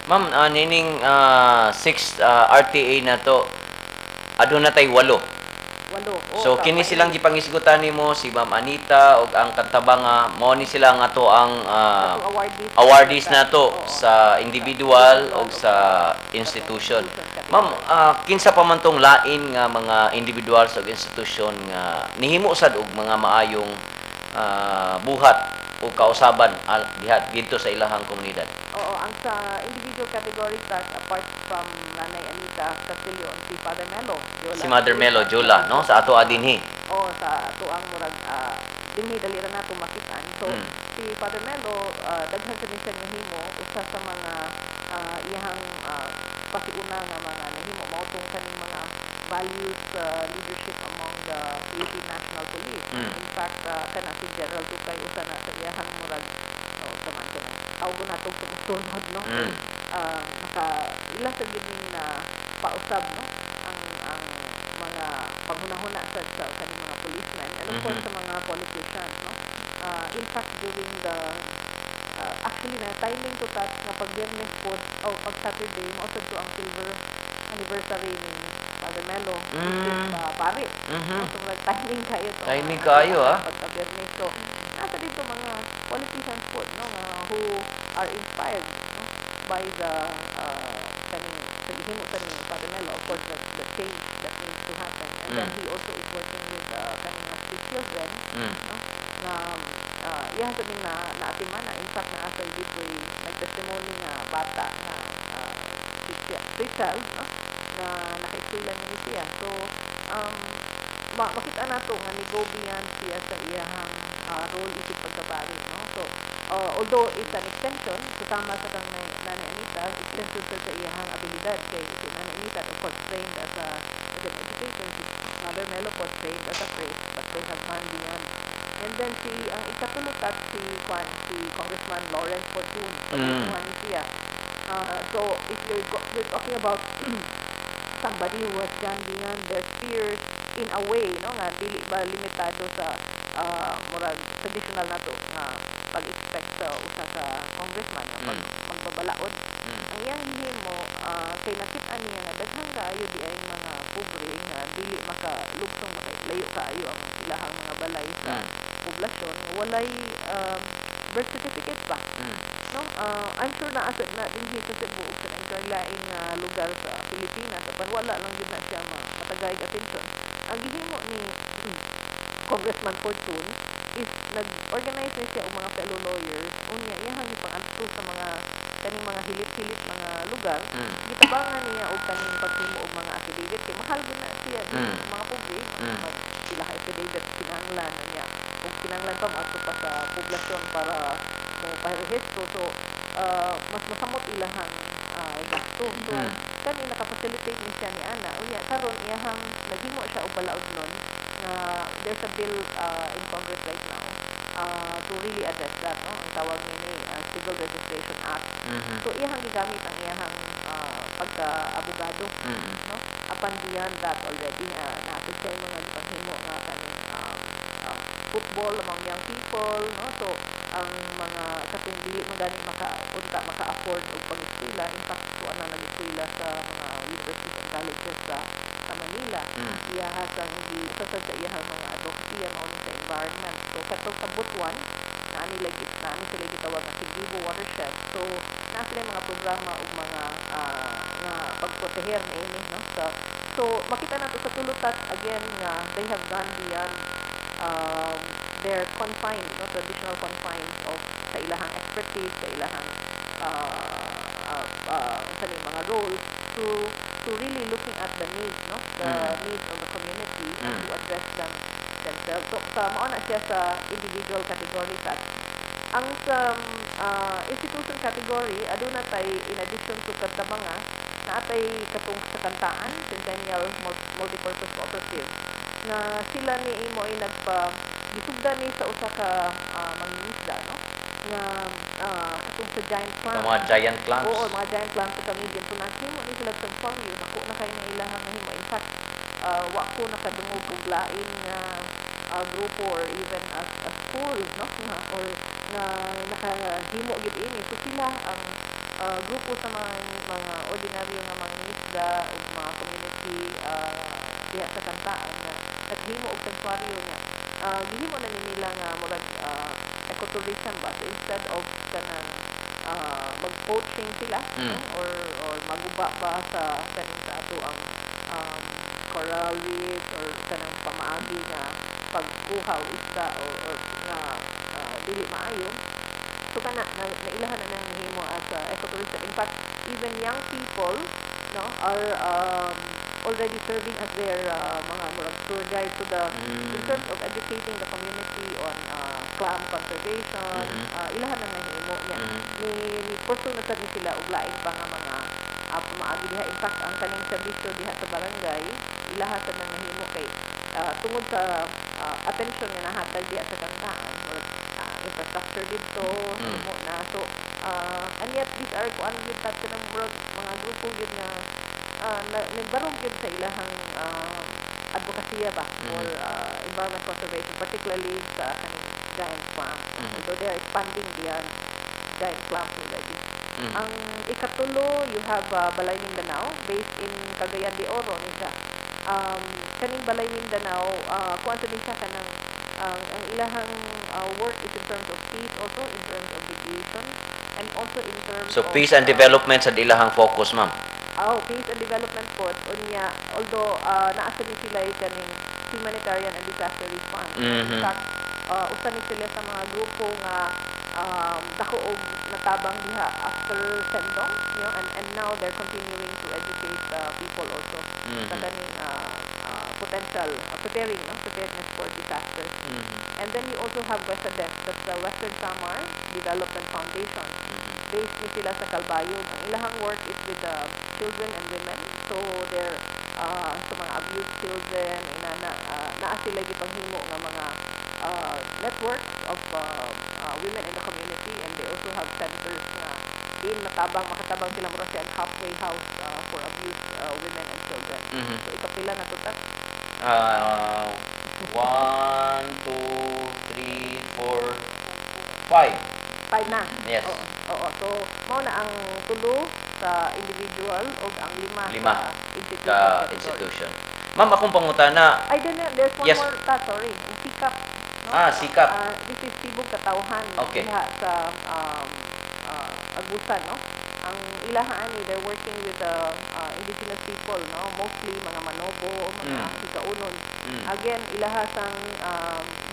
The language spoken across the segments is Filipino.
Ma'am, nining 6 RTA na to, aduna tay 8. Walo. So kini silang gipangisgutan nimo si Ma'am Anita ug ang katabanga mao ni sila nga to ang awardees nato sa individual ug sa institution. Ma'am, kinsa pa man tong lain nga mga individuals ug institution nga nihimo sad og mga maayong buhat o kausaban diha dito sa ilahang komunidad? Oo, ang sa individual category tax, apart from Nanay Anita Castillo, si Father Melo. Si Mother Melo Jola, no? Sa ato adinhi. Oo, sa ato ang murag dinhi dali ra nato makitaan. So si Father Melo, daghan sa siya nga himo usa sa mga iyahang pasiuna nga mga nahimo mao tong kaning mga values leadership among the Philippine National Police. In fact, kana si General Ducay usa na sa iyahang murag saman ko na tawag na itong sumusunod, no? Naka ilang sa gid na pausab, no? Ang mga paghunahuna sa kaning mga policemen and of course sa mga politicians, no? In fact, during the actually na timing to that nga pag Biyernes po o pag Saturday mo to ang silver anniversary ni Father Melo, pare. So timing kayo to. Timing kayo, pagka Biyernes. So nasa dito mga politicians po, no, who are inspired, no, by the kaning sa ihimo ni Father Melo, of course the change that needs to happen, and then he also is working with kaning mga street children, no, na iya sa din na naatimana. In fact, naasa dito nag-testimony nga bata nga street child, no, na naka-eskwela ni siya. So makita nato nga ni go beyond siya sa iyahang role isip pagkabari, no? So although it's an extension kasama sa kang Nanay Anita, extension sa iyahang abilidad kay si Nanay Anita of course trained as an education. Si Mother Melo was trained as a priest, but they have gone beyond. And then ang ikatulot at si Congressman Lawrence Fortun, ni siya. So if you're talking about somebody who has gone beyond their spheres in a way, no, nga dili ba limitado sa murag traditional nato nga pag-expect sa usa ka congressman na magbabalaod. Ang iyang himo kay nakita niya nga daghan kaayo di ay mga pobre nga dili makalugsong layo kaayo ang ilahang mga balay sa poblasyon, walay birth certificate ba, no? I'm sure na asset na dinhi sa Cebu ug sa lain lugar sa Pilipinas apan wala lang gyud na siya matagay attention. Ang gihimo ni Congressman Fortun is nag-organize siya og mga fellow lawyers unya iyang ipang-adto sa mga kaning mga hilit-hilit mga lugar. Gitabangan niya og kaning paghimo og mga affidavit kay mahal gyud na siya mga pobre sila ka affidavit kinahanglan niya ug kinahanglan pa maadto pa sa poblasyon para mo parehistro. So mas masamot ilahang gasto. So kani naka-facilitate ni siya ni ana unya karon iyang naghimo siya og balaod nun na there's a bill in Congress right now to really address that, no? Ang tawag ni Civil Registration Act. So iyang gigamit ang iyang pagka-abogado, no? Upon beyond that already natin siya yung mga gipanghimo nga kaning football among young people, no? So ang mga katong dili mo gani maka-afford og pag-eskwela. In fact, so ana nag-eskwela sa mga universities and colleges sa Manila. Iya hasang isasad sa iyang mga advocacy on sa environment. So katong sa Butuan na sila gitawag na Kigibo Watershed. So na sila mga programa ug mga nga pagproteher niini, no? So makita nato sa tulutat again nga they have gone beyond their confines, no, traditional confines of sa ilahang expertise, sa ilahang mga roles to really looking at the needs, no, the needs of the community to address them themselves. So mao na siya sa individual category tax. Ang sa institution category aduna tay in addition to kadamanga naatay katong sa kantaan Centennial Multipurpose Cooperative na sila ni imo ay gisugdan ni sa usa ka mangingisda, no, nga katong sa giant clams. Mga giant clams. Oo, mga giant clams sa Canadian. So nahimo ni sila sa sorry, ako na kayo ng ilahang himo. In fact, wa ko nakadungog og lain nga grupo or even a school, no, or nga nakahimo gid ini. So sila ang grupo sa mga ordinaryo nga mga isda o mga community diha sa kantaan nga naghimo og sanctuaryo nga gihimo na nila nga murag ecotourism ba, so instead of kanang mag-poaching sila, no? or maguba ba sa kaning sa ato ang coral reef or kanang pamaagi nga pagkuha o isda or nga dili maayo. So kana nailahan na nang himo as ecotourism. In fact, even young people, no, are already serving as their mga murag tour guide to the in terms of educating the community on clam conservation. Ilahan na nang himo niya. Ni pursue na sad ni sila og lain pa nga mga pamaagi diha. In fact, ang kaning serbisyo diha sa barangay ilahan sad nang himo kay tungod sa attention nga nahatag diha sa kantaan or infrastructure dito mo na so and yet these are kuan gyud tat kanang mga grupo gyud nga nagbarog gyud sa ilahang advokasya ba for environment conservation, particularly sa kaning giant clam. So they are expanding beyond giant clams already. Ang ikatulo, you have Balay Mindanao based in Cagayan de Oro ni siya. Kaning Balay Mindanao kuan sa din siya kanang ang ilahang work is in terms of peace, also in terms of mediation, and also in terms So of peace and development sa ilahang focus, ma'am. peace and development po unya, although naasa ni sila kaning humanitarian and disaster response. In fact, usa ni sila sa mga grupo nga dako og natabang diha after Sendong, you know, and now they're continuing to educate people also sa kaning potential preparedness for disasters. And then you also have WESADEF, that's the Western Samar Development Foundation. Based ni sila sa Calbayog. Ang ilahang work is with children and women. So they're sa mga abused children, naa sila gipanghimo nga mga networks of women in the community, and they also have centers nga din makatabang sila mura siya halfway house for abused women and children. So ikapila na tutas. 1, 2, 3, 4, 5. 5 na. Yes. Oo. So mao na ang tulo sa individual o ang lima sa institution. Ma'am, akong pangutana. Ay, there's one Yes. more sorry. Ang SICAP. No? SICAP. This is Tibog Katawhan. Okay. Diha sa Agusan, no? Ang ilahaan they're working with the indigenous people, no? Mostly mga Manobo, mga Higaunon. Again, ilahasang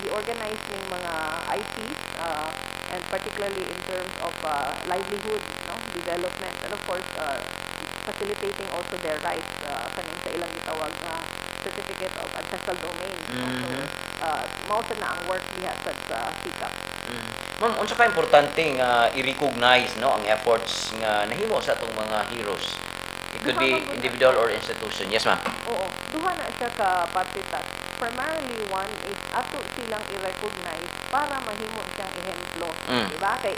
i-organize ng mga IPs and particularly in terms of livelihood, no? Development, and of course facilitating also their rights kaning sa ilang gitawag na certificate of ancestral domain. So mao na ang work diha sa SICAP. Ma'am, unsa ka importante nga i-recognize, no, ang efforts nga nahimo sa atong mga heroes? It could be individual or institution. Yes, ma'am. Oo, duha na siya ka partitas. Primarily, one is ato silang i-recognize para mahimo siyang ehemplo. Diba? Kay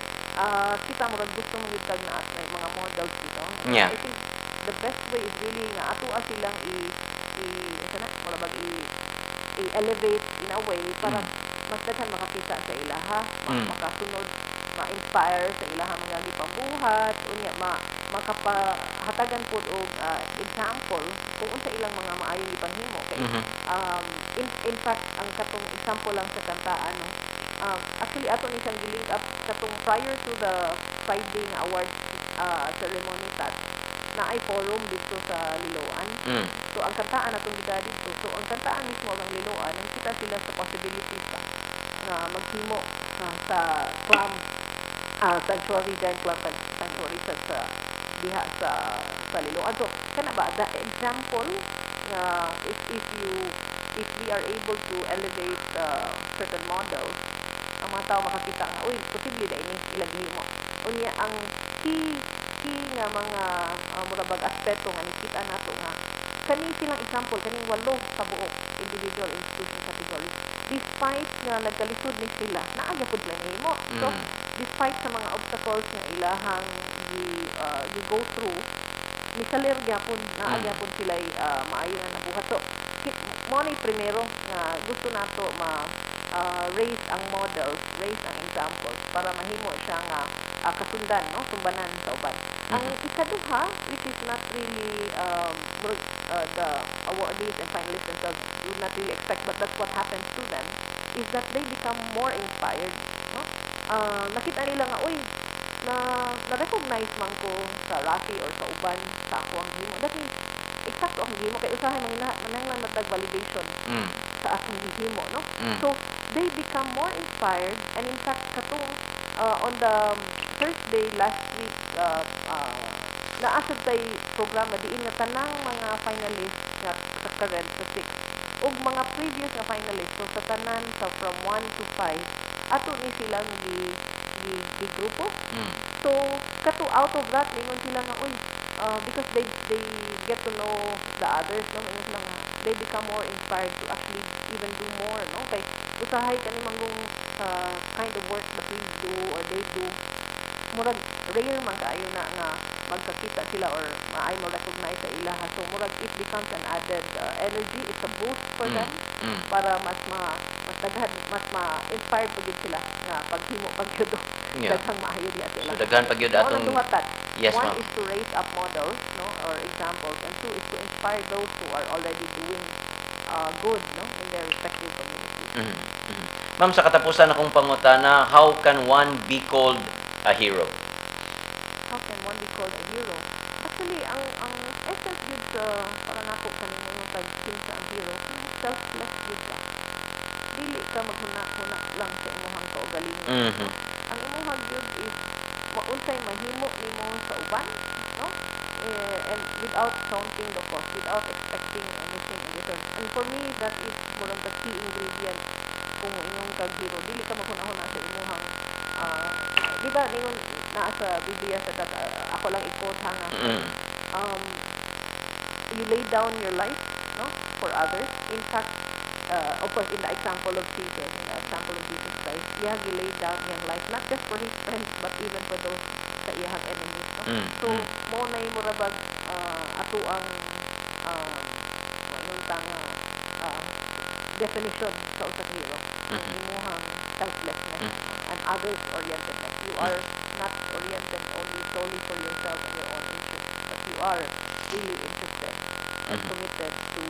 kita mo rin gusto mo yung na mga models dito. Yeah. I think the best way is really nga ato silang i-elevate in a way para mas daghan makakita sa ilaha, makasunod, ma-inspire sa ilaha mga gipabuhat, unya makapahatagan po og example kung unsa ilang mga maayong ipanghimo kay in fact ang katong example lang sa kantaan, no, actually ato ni siyang gilink up katong prior to the Friday nga award ceremony na ay forum dito sa Liloan. So ang kantaan atong gida dito, so ang kantaan mismo ang Liloan, nakita sila sa possibilities na maghimo sa clam sanctuary, giant clam sanctuary sa diha sa Liloan. So kana ba the example na if we are able to elevate certain models, ang mga tao makakita nga uy posible da ini ilang himo. Unya ang key nga mga murabag aspeto nga nakita nato nga kani silang example kaning 8 ka buok individual institution category, despite nga nagkalisod ni sila naaya pud sila nahimo. So despite sa mga obstacles nga ilahang gi go through, misalir gyapon naaya pud sila maayo na nabuhat. So mo ni primero nga gusto nato raise ang models, raise ang examples para mahimo siya nga kasundan, no, sumbanan sa uban. Ang ikaduha, which is not really the awardees and finalists themselves would not really expect, but that's what happens to them, is that they become more inspired, no? Nakita nila nga, uy, na-recognize man ko sa Rafi or sa uban sa ako ang himo. That means, eksakto ang himo, kaya usahay mananglan matag validation sa akong himo, no? So, they become more inspired, and in fact, katong on the Thursday last week, naasad tay programa diin nga tanang mga finalists nga sa current sa 6 ug mga previous nga finalists, so sa tanan sa from 1 to 5 ato ni silang di grupo. So kato out of that ningon sila nga uy, because they get to know the others, no, ingon sila nga they become more inspired to actually even do more, no, kay usahay kani manggong kind of work that we do or they do, murag rare man kaayo na nga magkakita sila or maay mo recognize sa ilaha. So murag it becomes an added energy, it's a boost for them para mas daghan, mas ma-inspired pa gid sila nga paghimo pagyud daghang maayo diha sila. So daghan pagyud Mao atong nang duhatan. Yes, One ma'am. is to raise up models, no, or examples, and two is to inspire those who are already doing good, no, in their respective communities. Ma'am, sa katapusan akong pangutana, how can one be called a hero? How can one be called a hero? Actually, ang essence yun sa para nako kanina yung pag-kinsa ang hero, selfless yun ka. Dili ka maghuna-huna lang sa imuhang kaugalingon. No? Ang imuhang yun is maunsay mahimo nimo sa uban, no? And without counting the cost, without expecting anything in return. And for me, that is one of the key ingredients kung inyong kag-hero. Dili ka maghuna-huna sa imuhang di ba ningon naa sa Biblia sa ako lang i-quote ha nga you lay down your life, no, for others. In fact, of course, in the example of Jesus Christ, he laid down his life not just for his friends but even for those sa iyang enemies, no? So mo na yung murabag ato ang definition sa usang hero, ang imuhang selflessness and others orientedness. You are not oriented only solely for yourself and your own interests, but you are really interested and committed to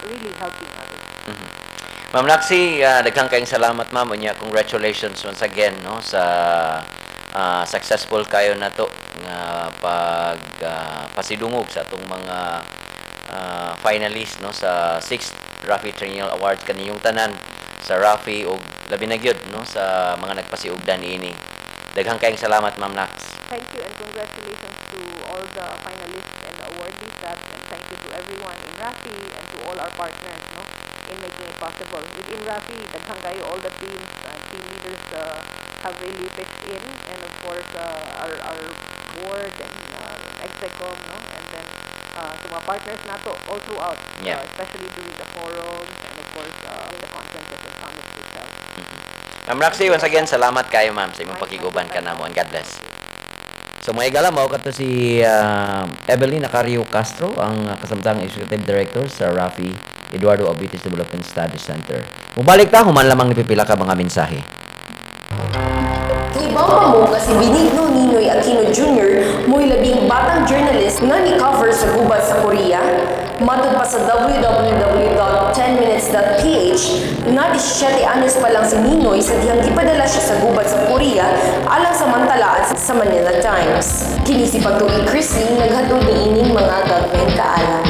really helping others. Ma'am Naxi, daghang kayong salamat, ma'am. Unya, congratulations once again, no, sa successful kayo na to nga pasidungog sa atong mga finalists, no, sa 6th Rafi Triennial Awards kaninyong tanan sa Rafi ug labi na gyud, no, sa mga nagpasiugdan ini. Daghang kayong salamat, Ma'am Nax. Thank you and congratulations to all the finalists and the awardees, and thank you to everyone in Rafi and to all our partners, no, in making it possible. Within Rafi, daghang kayo, all the teams, team leaders have really pitched in, and of course our board and execom, no, and then to mga partners nato all throughout, especially during the forums and of course the content of the summit itself. Ma'am Naxi, once again, salamat kayo, ma'am, sa imong pakiguban ka namo, and God bless. So mga igala, mao kato si Evelyn Acario Castro, ang kasamtang Executive Director sa Rafi Eduardo Abitis Development Studies Center. Mubalik ta, human lamang nipipila ka mga mensahe. Ibang mo kasi Benigno Ninoy Aquino Jr. mo'y labing batang journalist nga ni-cover sa gubat sa Korea. Matod pa sa www.10minutes.ph, na 17 anyos pa lang si Ninoy sa dihang gipadala siya sa gubat sa Korea alang samantalaan sa Manila Times. Kini si Pagtuig Christine naghatod niining mga gagmay kaalam.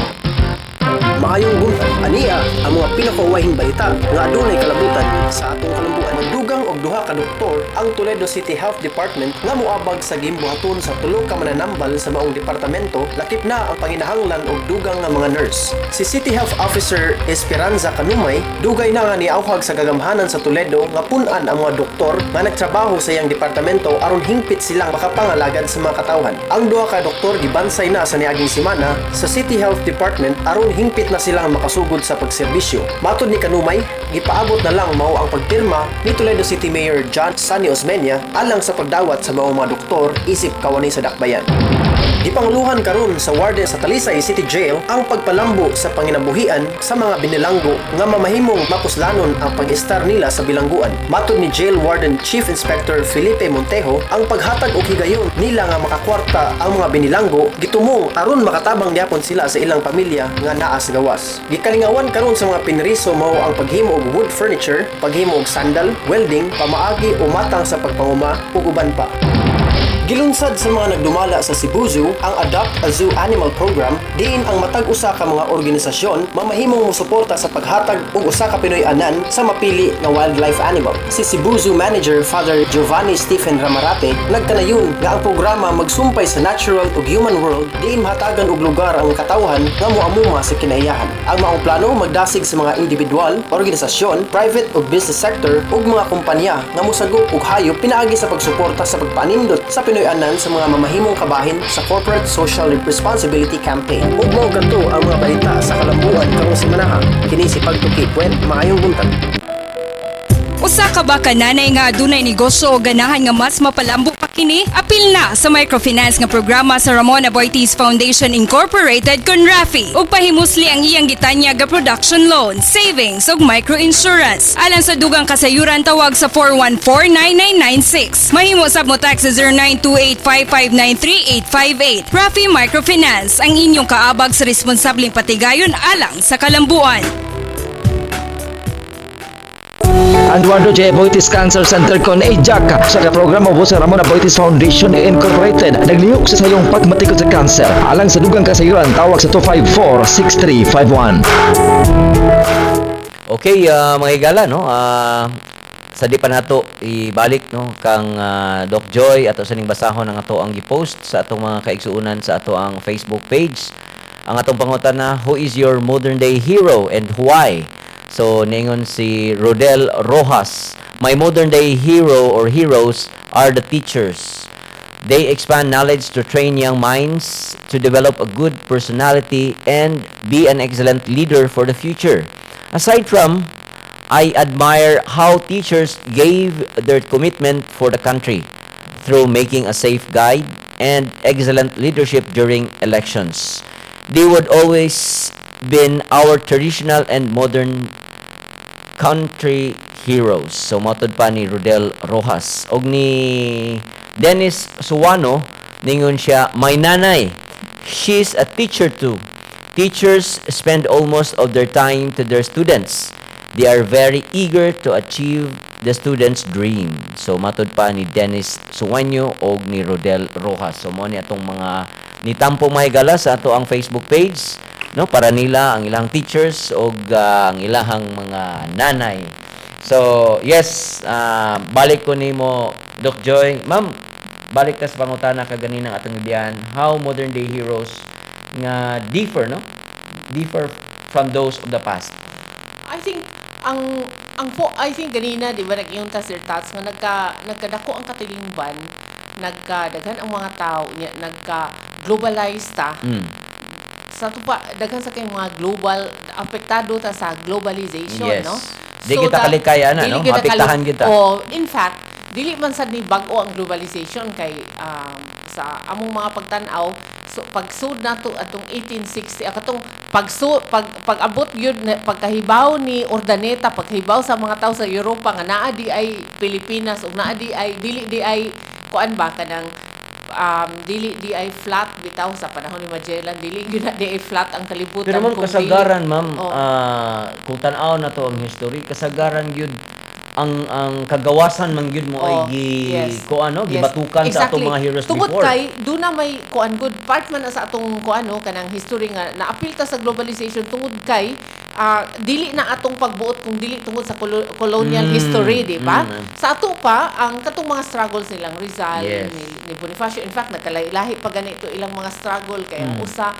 Maayong buntag aniya ang mga pinakauwahing balita nga adunay kalabutan sa atong kalambuan. Dugang og duha ka doktor ang Toledo City Health Department nga moabag sa gimbuhaton sa tulo ka mananambal sa maong departamento, lakip na ang panginahanglan og dugang nga mga nurse. Si City Health Officer Esperanza Kanumay dugay na nga niauhag sa gagamhanan sa Toledo nga pun-an ang mga doktor nga nagtrabaho sa iyang departamento aron hingpit silang makapangalagad sa mga katawhan. Ang duha ka doktor gibansay na sa niaging semana sa City Health Department aron hingpit na silang makasugod sa pagserbisyo. Matod ni Kanumay, gipaabot na lang mao ang pagpirma ni Toledo City Mayor John Sunny Osmeña alang sa pagdawat sa mga doktor isip kawani sa dakbayan. Gipangluhan karon sa warden sa Talisay City Jail ang pagpalambo sa panginabuhian sa mga binilanggo nga mamahimong mapuslanon ang pag-estar nila sa bilangguan. Matod ni Jail Warden Chief Inspector Felipe Montejo, ang paghatag og higayon nila nga makakwarta ang mga binilanggo gitumong aron makatabang gyapon sila sa ilang pamilya nga naa sa gawas. Gikalingawan karon sa mga pinriso mao ang paghimo og wood furniture, paghimo og sandal, welding, pamaagi o matang sa pagpanguma ug uban pa. Gilunsad sa mga nagdumala sa Cebu Zoo ang Adopt a Zoo Animal Program diin ang matag usa ka mga organisasyon mamahimong mosuporta sa paghatag og usa ka Pinoy-anan sa mapili nga wildlife animal. Si Cebu Zoo Manager Father Giovanni Stephen Ramarate nagkanayon nga ang programa magsumpay sa natural ug human world diin mahatagan og lugar ang katawhan nga moamuma sa kinaiyahan. Ang maong plano magdasig sa mga individual, organisasyon, private ug business sector ug mga kompanya nga mosagop og hayop pinaagi sa pagsuporta sa pagpanindot sa Pinoy-anan sa mga mamahimong kabahin sa Corporate Social Responsibility Campaign. Ug mao kadto ang mga balita sa kalambuan karong semana. Kini si Pagtuki Puwet, maayong buntag. Usa ka ba kananay nga adunay negosyo o ganahan nga mas mapalambok pa kini? Apil na sa microfinance nga programa sa Ramon Aboitiz Foundation Incorporated kon Rafi ug pahimusli ang iyang gitanya ga production loan, savings ug microinsurance. Alang sa dugang kasayuran tawag sa 414-9996. Mahimo sab mo tax sa 0928-5593858. Rafi Microfinance ang inyong kaabag sa responsableng patigayon alang sa kalambuan. Ang Eduardo J. Aboitiz Cancer Center kon EJAC sa programa po sa Ramon Aboitiz Foundation Incorporated naglihok sa sayong pagmatikod sa cancer alang sa dugang kasayuran tawag sa 254-6351. Okay, mga higala, no? Sa di pa nato ibalik, no, kang Doc Joy ato sa ning basahon ang ato ang gi-post sa atong mga kaigsuunan sa ato ang Facebook page. Ang atong pangutana, who is your modern day hero and why? So, ningon si Rodel Rojas, my modern day hero or heroes are the teachers. They expand knowledge to train young minds to develop a good personality and be an excellent leader for the future. Aside from, I admire how teachers gave their commitment for the country through making a safe guide and excellent leadership during elections. They would always been our traditional and modern country heroes. So matod pa ni Rodel Rojas og ni Dennis Suwano ningon siya, my nanay, she's a teacher too. Teachers spend almost of their time to their students. They are very eager to achieve the students' dream. So matod pa ni Dennis Suwano og ni Rodel Rojas. So mo ni atong mga nitampo mahigala sa ato ang Facebook page, no, para nila ang ilang teachers o ang ilang mga nanay. So, yes, balik ko nimo Doc Joy. Ma'am, balik ta sa pangutana kaganina atong ibiyan, how modern day heroes nga differ, no? Differ from those of the past. I think I think ganina di ba nag-iyon ta Sir Tats nga nagkadako ang katilingban, nagkadaghan ang mga tao nya, nagka-globalize ta. Sa tupa daghan sa kay mga global apektado ta sa globalization, Yes. no? Di kita kalikaya na, no? Maapektahan kita. In fact, dili man sad ni bag-o ang globalization kay sa among mga pagtan-aw, so pagsud nato atong 1860 atong pag-abot gyud pagkahibaw ni Urdaneta, pagkahibaw sa mga tao sa Europa nga naa di ay Pilipinas ug naa di ay dili di ay kuan ba kanang dili di ay flat bitaw sa panahon ni Magellan, dili gyud na di ay flat ang kalibutan. Pero man kung kasagaran, ma'am, Oh. kung tan-aw na to ang history, kasagaran gyud ang kagawasan man gyud mo ay kuan, no, gibatukan sa atong mga heroes tungod before. kay do na may kuan good part man na sa atong kuan, no, kanang history nga naapil ta sa globalization tungod kay dili na atong pagbuot kung dili tungod sa colonial history, di ba? Sa ato pa ang katong mga struggles nilang Rizal, Yes. ni Bonifacio, in fact nagkalahi pa ganito ilang mga struggle kay ang usa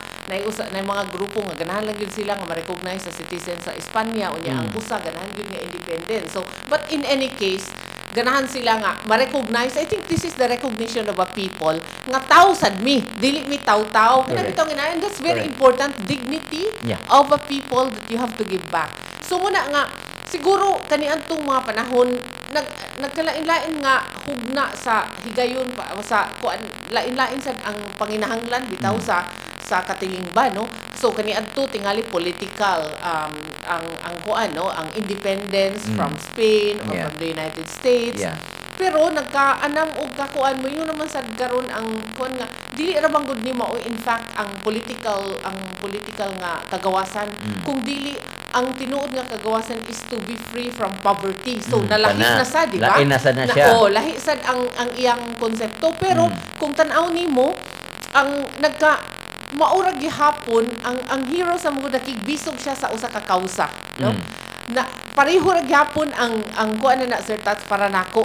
na mga grupo nga ganahan lang gyud sila nga ma-recognize sa citizen sa Espanya unya ang usa ganahan gyud nga independent. So but in any case ganahan sila nga ma-recognize. I think this is the recognition of a people nga tao sad mi, dili mi taw-taw. Kana bitaw nga, and that's very important, dignity Yeah. of a people that you have to give back. So muna nga siguro kaniadtong mga panahon nagkalain-lain nga hugna sa higayon pa sa kuan, lain-lain sad ang panginahanglan bitaw sa katilingban, no? So kaniadto tingali political ang kuan, no, ang independence from Spain or Yeah. from the United States. Yeah. Pero nagkaanam og kakuan mo yun naman sad karon ang kuan nga dili ra bang gud ni mao in fact ang political nga kagawasan, kung dili ang tinuod nga kagawasan is to be free from poverty. So nalahi kana. na sad, di ba? Lain na sad na siya. Lahi sad ang iyang konsepto, pero kung tan-aw nimo ang maurag gihapon ang hero sa mga nakigbisog siya sa usa ka kausa, no? Na pareho ra gyapon ang kuan na Sir Tats para nako,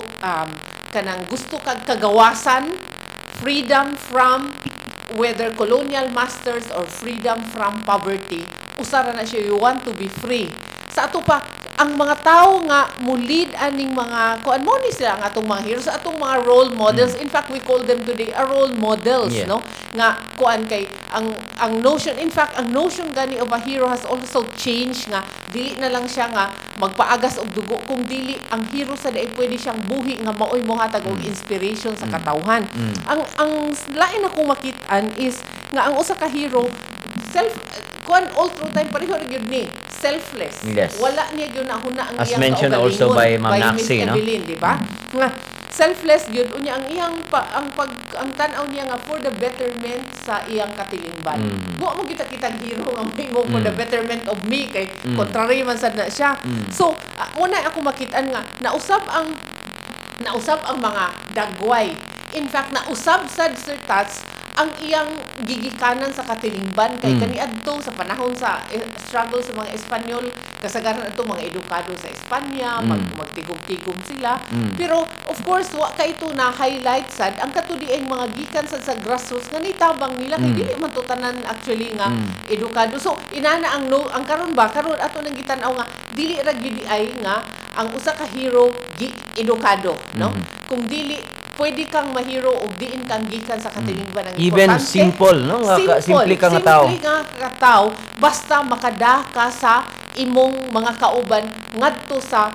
kanang gusto kag kagawasan, freedom from whether colonial masters or freedom from poverty, usara na siya, you want to be free. Sa ato pa ang mga tao nga mulid aning mga kuan mo ni sila ang atong mga heroes, atong mga role models. In fact, we call them today a role models, Yeah. no? Nga kuan kay ang notion, in fact, ang notion gani of a hero has also changed, nga dili na lang siya nga magpaagas og dugo, kung dili ang hero sa day pwede siyang buhi nga maoy mohatag og inspiration sa katawhan. Ang lain akong makit-an is nga ang usa ka hero kuan all through time pareho ra gyud ni selfless. Yes. Wala niya gyud nahuna ang As iyang mentioned kaugalingon also by Ma'am Miss Naxi, no? Evelyn, di ba? Nga selfless gyud unya ang iyang ang tan-aw niya nga for the betterment sa iyang katilingban. Wa mo kita hero nga mahimo for the betterment of me, kay contrary man sad na siya. So una ako makit-an nga nausab ang mga dagway. In fact, nausab sad Sir Tats ang iyang gigikanan sa katilingban kay kaniadto sa panahon sa struggle sa mga Espanyol, kasagaran adto mga edukado sa Espanya, magtigom-tigom sila. Pero of course wa kay ito na highlight sad ang katudieng mga gikan sad sa grassroots nga nitabang nila kay dili man to tanan actually nga edukado. So inana ang karon ato nang gitan-aw nga dili ra gyud ay nga ang usa ka hero edukado, no? Kung dili pwede kang mahiro o diin kang gikan sa katilingban ng Even importante. simple, no? Simple ka nga tao. Simple nga ka tao, basta makada ka sa imong mga kauban ngadto sa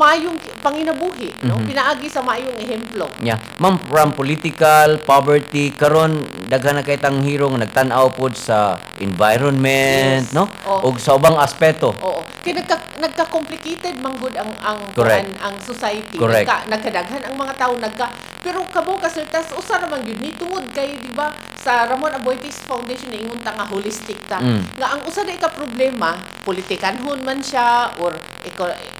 maayong panginabuhi, no? Pinaagi sa maayong ehemplo. Yeah. Ma'am, from political, poverty, karon daghan na kay tang hero nga nagtan-aw pod sa environment, Yes. no? Oo. Og sa ubang aspeto. Oo. Kaya nagka-complicated manggod ang Correct. society. Correct. Nagkadaghan ang mga tao pero kamo ka Sir Tas usa ra man gyud ni tungod kay di ba sa Ramon Aboitiz Foundation ingon ta nga holistic ta. Nga ang usa day ka problema, politikanhon man siya or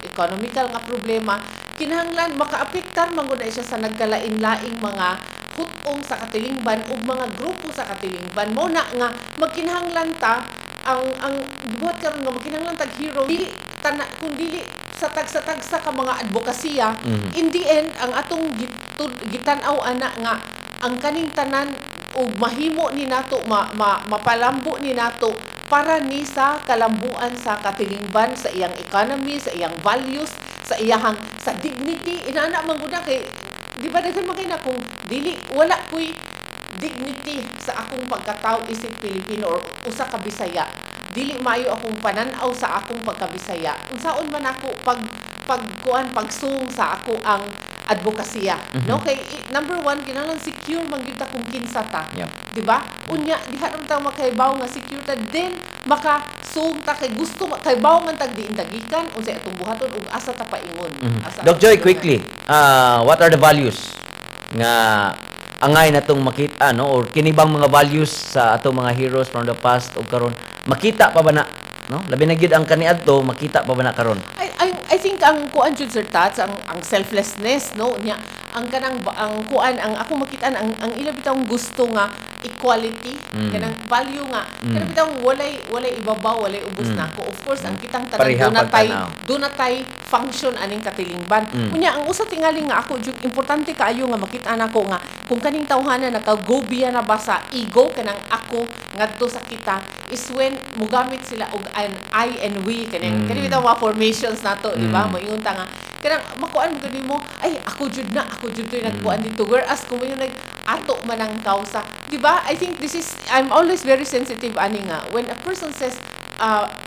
economical nga problema, kinahanglan makaapektar manggod na siya sa nagkalain-laing mga hutong sa katilingban ug mga grupo sa katilingban. Mo na nga magkinahanglan ta ang buhat karon nga magkinahanglan tag hero kung dili sa tagsa ka mga advokasya. In the end ang atong gitan-aw ana nga ang kaning tanan ug mahimo ni nato mapalambo ni nato para ni sa kalambuan sa katilingban, sa iyang economy, sa iyang values, sa dignity. Inaana man gud kay di ba daghan man kay na kung dili wala koy dignity sa akong pagkatao isip Pilipino or usa ka Bisaya, dili maayo akong pananaw sa akong pagkabisaya. Unsaon man ako pagsung sa ako ang advokasya, no? Kay number one, kinahanglan secure man gyud ta kung kinsa ta. Yep. Di ba? Unya diha ra ta makahibaw nga secure ta, then makasung ta kay gusto kahibaw man tag diin tagikan unsay atong buhaton ug asa ta paingon. Doc Joy, quickly, what are the values nga angay natong makita, no, or kinibang mga values sa atong mga heroes from the past o karon makita pa ba na, no, labi na gyud ang kaniadto makita pa ba na karon? I think ang kuan jud Sir Tats, ang selflessness, no, nya ang kuan ang ako makitaan ang ila bitang gusto nga equality, kanang value nga kanang bitang walay ibabaw, walay ubos nako. Of course ang kitang Pareha tanan pagtanaw. dunatay function aning katilingban. Unya ang usa tingali nga ako jud importante kaayo nga makita nako nga kung kaning tawhana nakagobiya na ba sa ego kanang ako ngadto sa kita is when mugamit sila og an I and we kanang bitang mga formations nato, di ba? Moingon ta nga kanang makuan mo gani mo, ay ako jud to'y nagkuan dito. Whereas kung yung nag-ato man ang kausa, di ba? I think I'm always very sensitive ani nga when a person says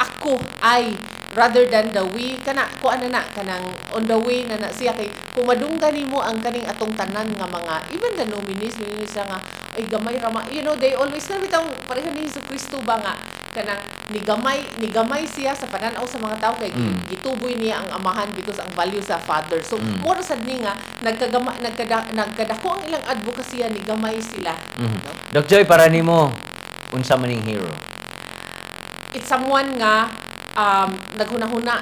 ako ay rather than the we kana kuan na kanang on the way na siya kay kung madunggan nimo ang kaning atong tanan nga mga even the nominees siya nga ay gamay rama, you know, they always na bitaw pareha ni Jesucristo ba nga kanang nigamay siya sa pananaw sa mga tao kay gituboy niya ang amahan because ang value sa father. So more sad ni nga nagkadako ang ilang advokasya ni gamay sila. No? Doc Joy, para nimo unsa maning hero? It's someone nga naghuna-huna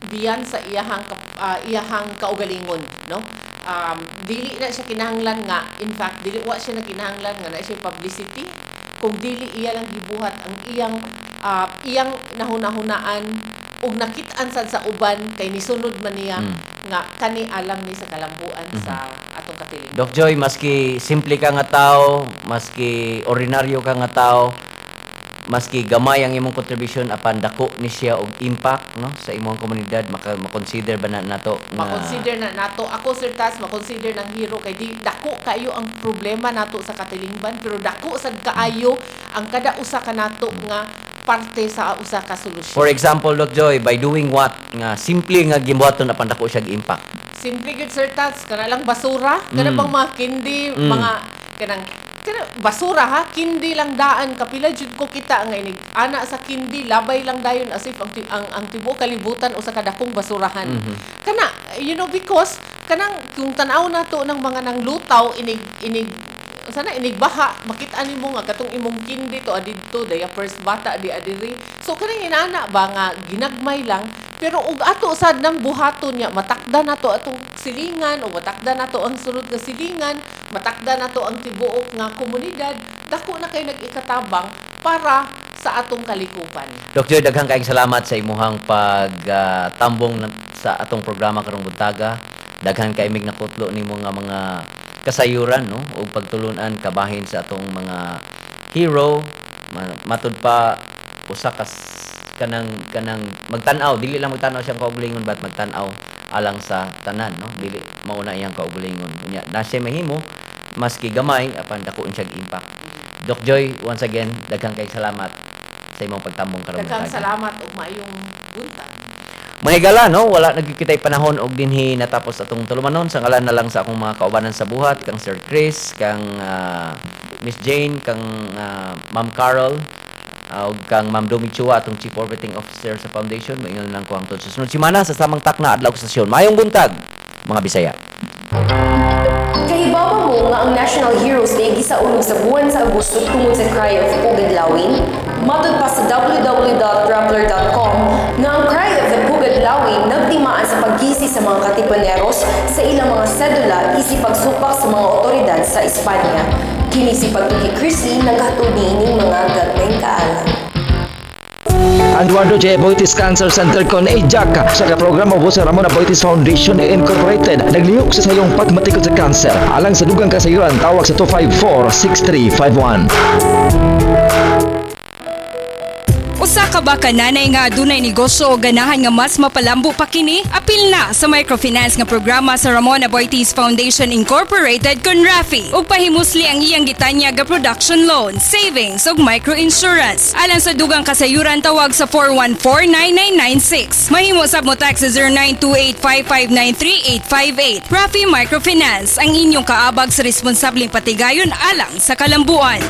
diyan sa iyahang kaugalingon, no? Dili na siya kinahanglan nga, in fact dili wa siya na kinahanglan nga na siya publicity kung dili iya lang gibuhat ang iyang nahuna-hunaan ug nakit-an sad sa uban kay nisunod man niya nga kani alam ni sa kalambuan sa atong katiling. Doc Joy, maski simple ka nga tao, maski ordinaryo ka nga tao, maski gamay ang imong contribution apan dako ni siya og impact no sa imong komunidad, makonsider ba na nato makonsider na nato ako Sir Tas makonsider ng hero kay di dako kayo ang problema nato sa katilingban pero dako sad kaayo ang kada usa ka nato nga parte sa usa ka solusyon. For example, Doc Joy, by doing what nga simple nga gimbuhaton apan dako siya impact. Simple good Sir Tas, kana lang basura, kana bang mga kindi, mga kanang basura ha, kindi lang daan kapila jud ko kita nga inig ana sa kindi labay lang dayon as if ang tibuok kalibutan usa ka dakong basurahan. Kana you know because kanang kung tan-aw nato ng mga nanglutaw inig sana inigbaha makita nimo nga katong imong kindi to adidto daya first bata di adiri. So kanang inana ba nga ginagmay lang pero ug ato sad nang buhaton niya matakda nato atong silingan o matakda nato ang sunod nga silingan, matakda nato ang tibuok nga komunidad, dako na kay nag-ikatabang para sa atong kalikupan. Doc Joy, daghang kaayong salamat sa imuhang pagtambong sa atong programa karong buntaga. Daghang kay mig nakutlo nimo nga mga kasayuran no ug pagtulunan kabahin sa atong mga hero matud pa usa ka kanang magtan-aw, dili lang magtan-aw siyang kaugalingon but magtan-aw alang sa tanan no, dili mauna iyang kaugalingon unya na siya mahimo maski gamay apan dako siyang impact. Doc Joy, once again daghang kay salamat sa imong pagtambong karon. Daghang salamat ug maayong buntag. Mga higala, no? Wala nagkikitay panahon og dinhi natapos atong tulumanon sa ngalan na lang sa akong mga kaubanan sa buhat, kang Sir Chris, kang Miss Jane, kang Ma'am Carol, ug kang Ma'am Domi Chua, atong Chief Operating Officer sa Foundation. Moingon lang ko ang susunod semana sa samang takna adlaw sa stasyon. Mayong buntag, mga Bisaya. Kahibawa mo nga ang National Heroes Day gisaulog sa buwan sa Agosto tungod sa Cry of Pugad Lawin? Matod pa sa www.rappler.com nga ang Cry of the Pugad Lawin nagtimaan sa paggisi sa mga katipaneros sa ilang mga sedula isip pagsupak sa mga otoridad sa Espanya. Kini si Pagtuki Chrissy naghatod niining mga gagmayng kaalam. Ang Eduardo J. Boitis Cancer Center kon EJAC sa programa po sa Ramon Boitis Foundation Incorporated naglihok sa sayong pagmatikot sa cancer alang sa dugang kasayuran tawag sa 254-6351. Usa ka ba kananay nga adunay negosyo o ganahan nga mas mapalambo pa kini? Apil na sa microfinance nga programa sa Ramon Boitis Foundation Incorporated kon Rafi ug pahimusli ang iyang gitanya ga production loan, savings ug microinsurance. Alang sa dugang kasayuran tawag sa 414-9996. Mahimo sab mo tax sa 0928-5593-858. Rafi Microfinance ang inyong kaabag sa responsableng patigayon alang sa kalambuan.